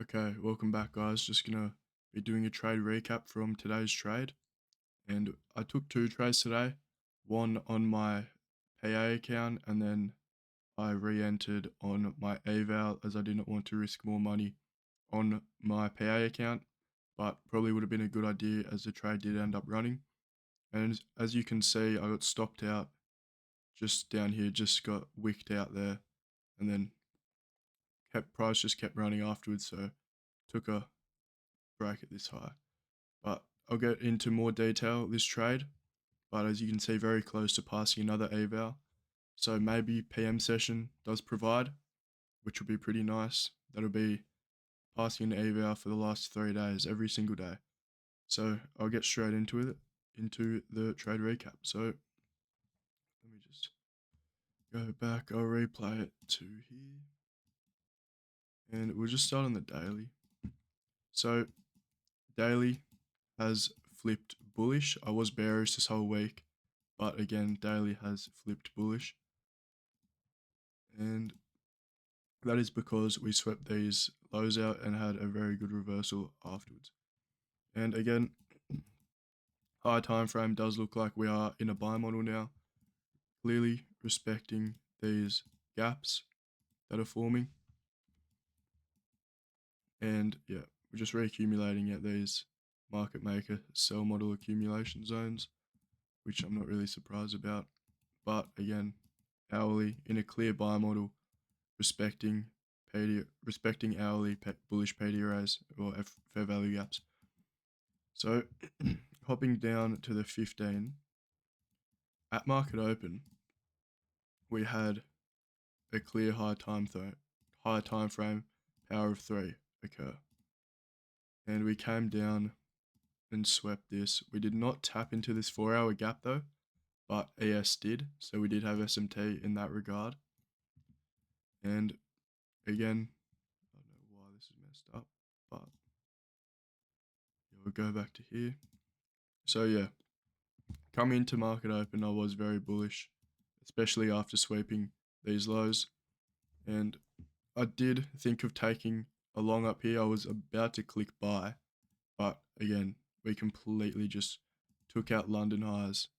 Okay, welcome back, guys. Just gonna be doing a trade recap from today's trade. And I took two trades today, one on my PA account, and then I re-entered on my AVAL as I didn't want to risk more money on my PA account, but probably would have been a good idea as the trade did end up running. And as you can see, I got stopped out just down here, just got wicked out there, and then price just kept running afterwards, so took a break at this high. But I'll get into more detail this trade, but as you can see, very close to passing another eval. So maybe PM session does provide, which will be pretty nice. That'll be passing an eval for the last 3 days, every single day. So I'll get straight into it, into the trade recap. So let me just go back, I'll replay it to here. And we'll just start on the daily. So daily has flipped bullish. I was bearish this whole week, but again, daily has flipped bullish. And that is because we swept these lows out and had a very good reversal afterwards. And again, high time frame does look like we are in a buy model now, clearly respecting these gaps that are forming. And yeah, we're just reaccumulating at these market maker sell model accumulation zones, which I'm not really surprised about. But again, hourly in a clear buy model, respecting hourly bullish PD arrays or fair value gaps. So hopping down to the 15, at market open, we had a clear high time frame power of 3 occur. And we came down and swept this. We did not tap into this 4-hour gap though, but ES did, so we did have SMT in that regard. And again, I don't know why this is messed up, but yeah, we'll go back to here. So yeah, coming into market open, I was very bullish, especially after sweeping these lows. And I did think of taking a long up here. I was about to click buy, but again, we completely just took out London highs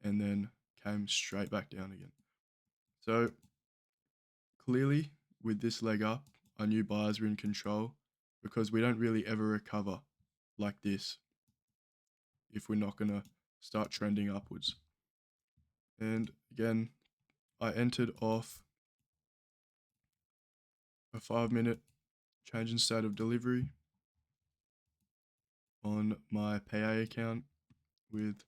and then came straight back down again. So clearly, with this leg up, I knew buyers were in control because we don't really ever recover like this if we're not going to start trending upwards. And again, I entered off a 5-minute change in state of delivery on my PA account with,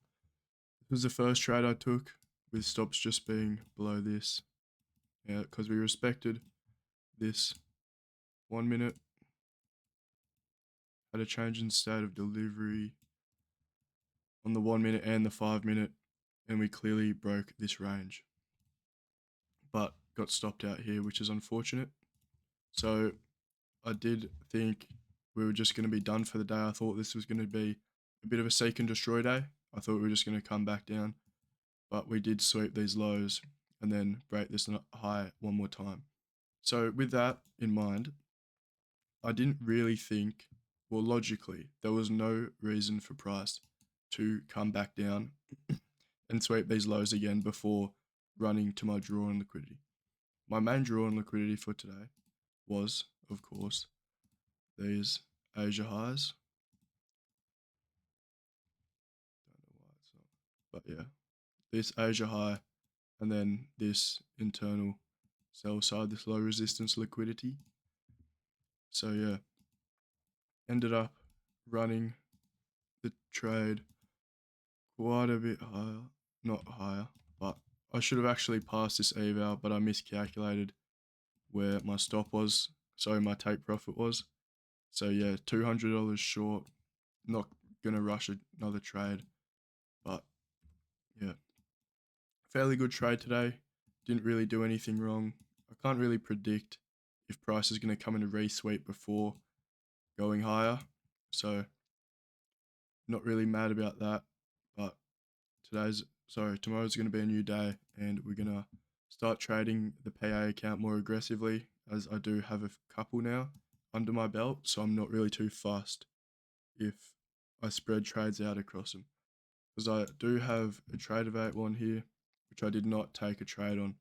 this was the first trade I took with stops just being below this. Yeah, because we respected this 1 minute, had a change in state of delivery on the 1 minute and the 5 minute, and we clearly broke this range, but got stopped out here, which is unfortunate. So I did think we were just going to be done for the day. I thought this was going to be a bit of a seek and destroy day. I thought we were just going to come back down, but we did sweep these lows and then break this high one more time. So with that in mind, I didn't really think, well, logically, there was no reason for price to come back down and sweep these lows again before running to my draw on liquidity. My main draw on liquidity for today was, of course, these Asia highs. Don't know why it's not, but yeah, this Asia high and then this internal sell side, this low resistance liquidity. So yeah, ended up running the trade quite a bit higher, not higher, but I should have actually passed this eval, but I miscalculated where my stop was, so my take profit was. So yeah, $200 short, not gonna rush another trade, but yeah, fairly good trade today. Didn't really do anything wrong. I can't really predict if price is gonna come in a resweep before going higher, so not really mad about that. But tomorrow's gonna be a new day, and we're gonna start trading the PA account more aggressively, as I do have a couple now, under my belt, so I'm not really too fussed if I spread trades out across them. Because I do have a trade of 8-1 here, which I did not take a trade on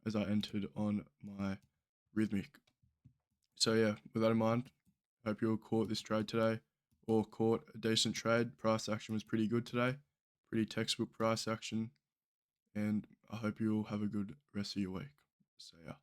as I entered on my rhythmic. So yeah, with that in mind, hope you all caught this trade today or caught a decent trade. Price action was pretty good today, pretty textbook price action, and I hope you all have a good rest of your week. So yeah.